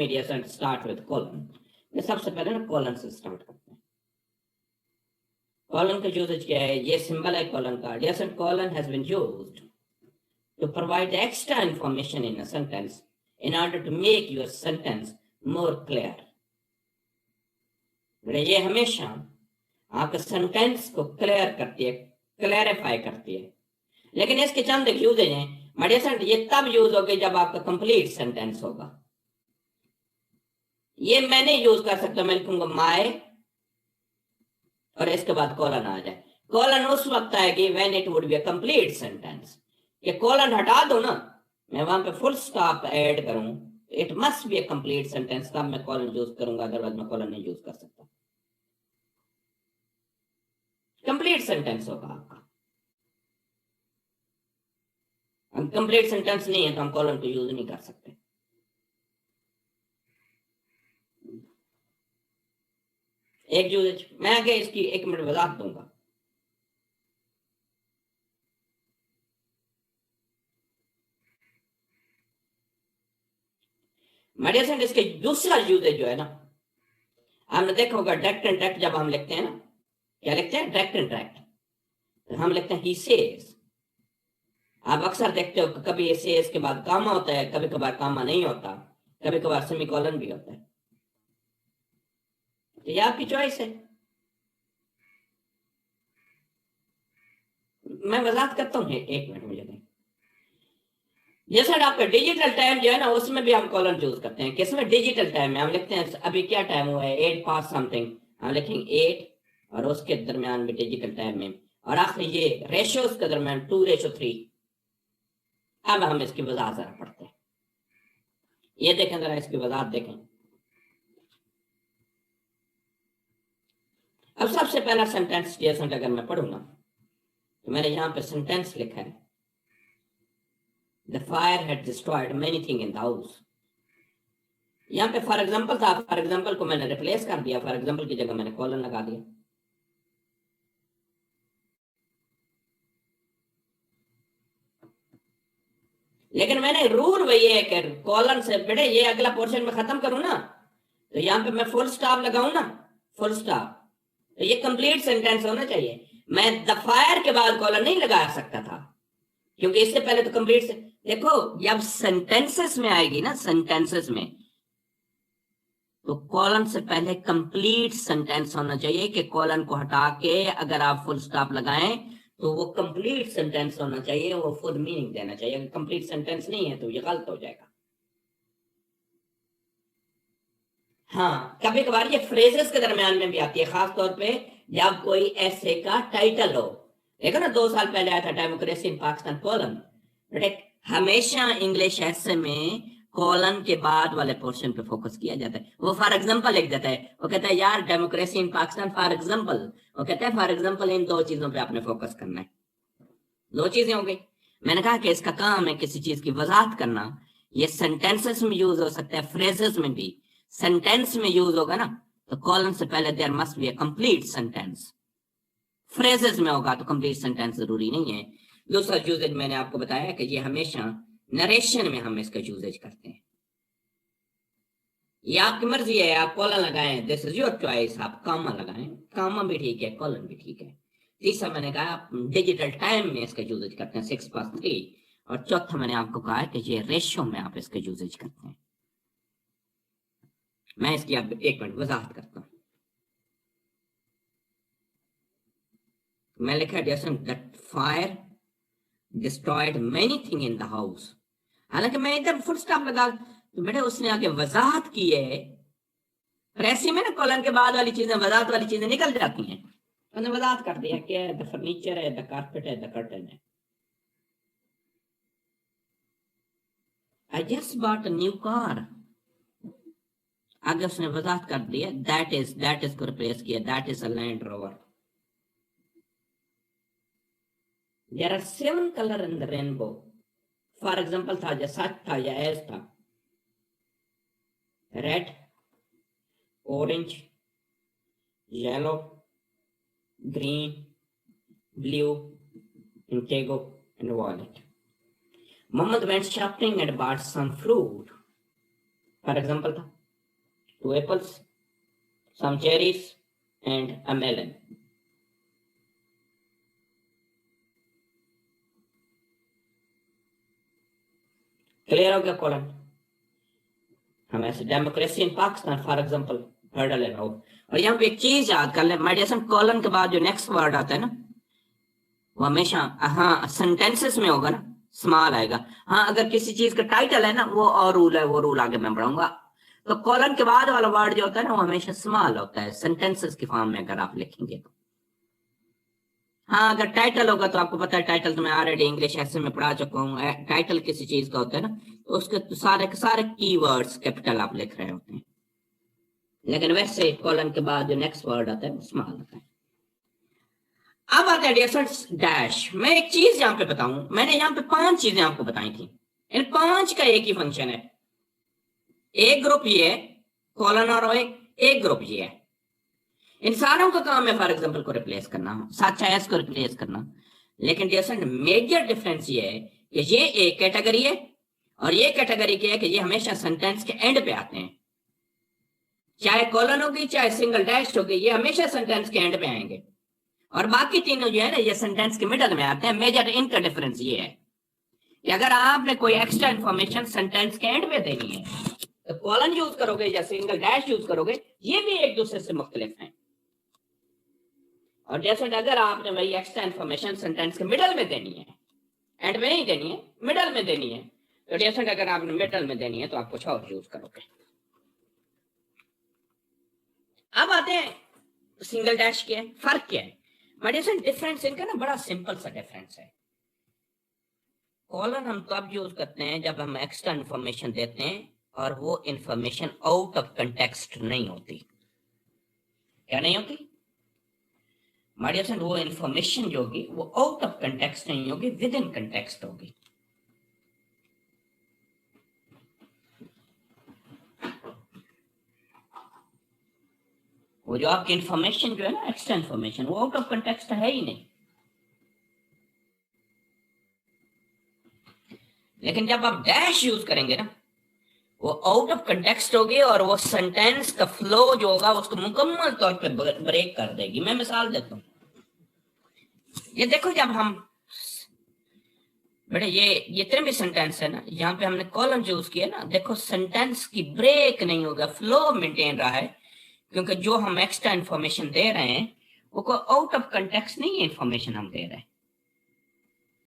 Media start with colon. ये सबसे पहले ना कॉलन से स्टार्ट करते हैं। कॉलन का यूजेज क्या है? ये सिंबल है कॉलन का। Dear colon has been used to provide extra information in a sentence in order to make your sentence more clear। ये हमेशा आपके सेंटेंस को क्लियर करती है, क्लैरिफाई करती है। लेकिन इसके चंद यूजेज हैं। मेडिसन ये तब यूज होगी जब आपका कंप्लीट सेंटेंस होगा। ये मैं नहीं यूज कर सकता, मैं लिखूंगा माय और इसके बाद कॉलन आ जाए। कॉलन उस वक्त आएगी when it would be a complete sentence. ये कॉलन हटा दो ना, मैं वहां पे फुल स्टॉप ऐड करूं, it must be a complete sentence, तब मैं कॉलन यूज करूंगा, अदरवाइज मैं कॉलन नहीं यूज कर सकता। कंप्लीट सेंटेंस होगा आपका। कंप्लीट सेंटेंस नहीं है तो हम कॉलन को यूज नहीं कर सकते। एक यूज मैं आगे इसकी 1 मिनट वजाहत दूंगा। मेडिसन इसके दूसरा यूजेज जो है ना, आपने देखा होगा डायरेक्ट एंड डायरेक्ट जब हम लिखते हैं ना, क्या लिखते हैं? Direct and direct. हम लिखते हैं ही सेज। आप अक्सर देखते हो कभी ये सेज के बाद कामा होता है, कभी कभार कामा नहीं होता, कभी कभार सेमीकोलन भी होता है। तो ये आपकी चॉइस है। मैं वजाहत करता हूँ, 1 मिनट मुझे दें। जैसे आपका डिजिटल टाइम जो है ना, उसमें भी हम कॉलन यूज करते हैं। किसमें? डिजिटल टाइम में हम लिखते हैं अभी क्या टाइम हुआ है, 8 पास समथिंग, हम लिखेंगे 8 और उसके दरमियान भी डिजिटल टाइम में, और आखिर ये रेशियोज के दरमियान 2:3। अब हम इसकी वजाहत जरा पढ़ते हैं। ये देखें जरा, इसकी वजाहत देखें। अब सबसे पहला सेंटेंस जैसा अगर मैं पढ़ूंगा तो मैंने यहां पे सेंटेंस लिखा है The fire had destroyed many things in the house। यहां पे फॉर एग्जाम्पल था, फॉर एग्जाम्पल को मैंने रिप्लेस कर दिया, फॉर एग्जाम्पल की जगह मैंने कॉलन लगा दिया। लेकिन मैंने रूल वही है कि कॉलन से बेटे ये अगला पोर्शन में खत्म करूं ना, तो यहां पे मैं फुल स्टॉप लगाऊं ना, फुल स्टॉप, तो ये कंप्लीट सेंटेंस होना चाहिए। मैं द फायर के बाद कॉलन नहीं लगा सकता था, क्योंकि इससे पहले तो कंप्लीट से देखो, जब सेंटेंसेस में आएगी ना, सेंटेंसेस में तो कॉलन से पहले कंप्लीट सेंटेंस होना चाहिए कि कॉलन को हटा के अगर आप फुल स्टॉप लगाएं तो वो कंप्लीट सेंटेंस होना चाहिए, वो फुल मीनिंग देना चाहिए। अगर कंप्लीट सेंटेंस नहीं है तो ये गलत हो जाएगा। हाँ, कभी कभार ये फ्रेजेस के दरमियान में भी आती है, खास तौर पे जब कोई ऐसे का टाइटल हो। देखो ना, 2 साल पहले आया था democracy in Pakistan colon, but हमेशा इंग्लिश ऐसे में कॉलन के बाद वाले पोर्शन पे फोकस किया जाता है। वो फॉर एग्जांपल लिख देता है, वो कहता है यार democracy in Pakistan for example, वो कहता है फॉर एग्जांपल इन 2 चीजों पे आपने फोकस करना है। 2 चीजें हो गई। मैंने कहा कि इसका काम है किसी चीज की वजाहत करना। ये सेंटेंसेस में यूज हो सकता है, फ्रेजेस में भी। सेंटेंस में यूज होगा ना तो कॉलन से पहले there must be a complete sentence. Phrases में होगा तो कंप्लीट सेंटेंस जरूरी नहीं है। दूसरा यूजेज मैंने आपको बताया कि ये हमेशा नरेशन में हम इसका यूजेज करते हैं। ये आपकी मर्जी है, आप कॉलन लगाएं, दिस इज योर चॉइस। आप कामा लगाएं, कामा भी ठीक है, कॉलन भी ठीक है। तीसरा मैंने कहा आप डिजिटल टाइम में इसका यूजेज करते हैं, 6+3। और चौथा मैंने आपको कहा कि ये रेशियो में आप इसका यूजेज करते हैं। मैं इसकी अब 1 मिनट वजाहत करता हूं। मैं लिखा that fire destroyed many thing in the house. हालांकि मैं एकदम फुल स्टॉप लगा तो बेटे उसने आगे वजाहत की है। ऐसे में ना कॉलन के बाद वाली चीजें, वजाहत वाली चीजें निकल जाती हैं। उन्होंने वजाहत कर दिया क्या है, द फर्नीचर है, द कारपेट है, द कर्टन है। I just bought a new car. आगे उसने वजाहत कर दिया, दैट इज को रिप्लेस किया, that is a Land Rover. There are 7 colour in the rainbow. For example था, या सच था या एज था, red, orange, yellow, green, blue, indigo and violet. Muhammad went shopping and bought some fruit. For example था 2 apples, some cherries and a melon. Clear हो गया कॉलन? हम ऐसे democracy in Pakistan for example पढ़ लेना हो। और यहाँ पे एक चीज याद कर ले, मेडिसन कॉलन के बाद जो नेक्स्ट वर्ड आता है ना, वो हमेशा हाँ सेंटेंसेस में होगा ना, स्मॉल आएगा। हाँ अगर किसी चीज का टाइटल है ना, वो और रूल है, वो रूल आगे मैं पढ़ाऊंगा। तो कॉलन के बाद वाला वर्ड जो होता है ना, वो हमेशा स्मॉल होता है सेंटेंसेस की फॉर्म में अगर आप लिखेंगे तो। हाँ अगर टाइटल होगा तो आपको पता है, टाइटल तो मैं ऑलरेडी इंग्लिश ऐसे में पढ़ा चुका हूँ। टाइटल किसी चीज का होता है ना, तो उसके तो सारे कीवर्ड्स कैपिटल आप लिख रहे होते हैं। लेकिन वैसे कॉलन के बाद जो नेक्स्ट वर्ड आता है वो स्मॉल आता है। अब आता है डियर स्टूडेंट्स डैश। मैं एक चीज यहाँ पे बताऊं, मैंने यहाँ पे 5 चीजें आपको बताई थी, इन 5 का एक ही फंक्शन है। एक ग्रुप ये है कॉलन और एक ग्रुप ये है। इन सारों का काम है फॉर एग्जाम्पल को रिप्लेस करना, साथ एस को रिप्लेस करना। लेकिन डियर स्टूडेंट मेजर डिफरेंस ये है कि ये एक कैटेगरी है और ये कैटेगरी क्या है कि ये हमेशा सेंटेंस के एंड पे आते हैं। चाहे कॉलन होगी चाहे सिंगल डैश होगी, ये हमेशा सेंटेंस के एंड पे आएंगे। और बाकी तीनों जो है ना, ये सेंटेंस के मिडल में आते हैं। मेजर इनका डिफरेंस ये है कि अगर आपने कोई एक्स्ट्रा इंफॉर्मेशन सेंटेंस के एंड पे देनी है तो कॉलन यूज करोगे या सिंगल डैश यूज करोगे, ये भी एक दूसरे से मुख्तलिफ हैं। और जैसे अगर आपने वही एक्स्ट्रा इंफॉर्मेशन सेंटेंस के मिडल में देनी है, एंड में नहीं देनी है, मिडल में देनी है, तो जैसे अगर आपने मिडल में देनी है तो आप कुछ और यूज करोगे। अब आते हैं सिंगल डैश क्या है, फर्क क्या है। मेडिसन डिफरेंस इनका ना बड़ा सिंपल सा डिफरेंस है। कॉलन हम तब यूज करते हैं जब हम एक्स्ट्रा इंफॉर्मेशन देते हैं और वो इंफॉर्मेशन आउट ऑफ कंटेक्स्ट नहीं होती। क्या नहीं होती मेडिसन? वो इंफॉर्मेशन जो होगी वो आउट ऑफ कंटेक्स्ट नहीं होगी, विद इन कंटेक्स्ट होगी। वो जो आपकी इंफॉर्मेशन जो है ना, एक्स्ट्रा इंफॉर्मेशन, वो आउट ऑफ कंटेक्स्ट है ही नहीं। लेकिन जब आप डैश यूज करेंगे ना, वो आउट ऑफ कंटेक्स्ट होगी और वो सेंटेंस का फ्लो जो होगा उसको मुकम्मल तौर पे ब्रेक कर देगी। मैं मिसाल देता हूं, ये देखो जब हम बेटा ये जितने भी सेंटेंस है ना, यहाँ पे हमने कॉलन यूज किया ना, देखो सेंटेंस की ब्रेक नहीं होगा, फ्लो मेंटेन रहा है। क्योंकि जो हम एक्स्ट्रा इंफॉर्मेशन दे रहे हैं वो कोई आउट ऑफ कंटेक्स्ट नहीं है इंफॉर्मेशन हम दे रहे हैं।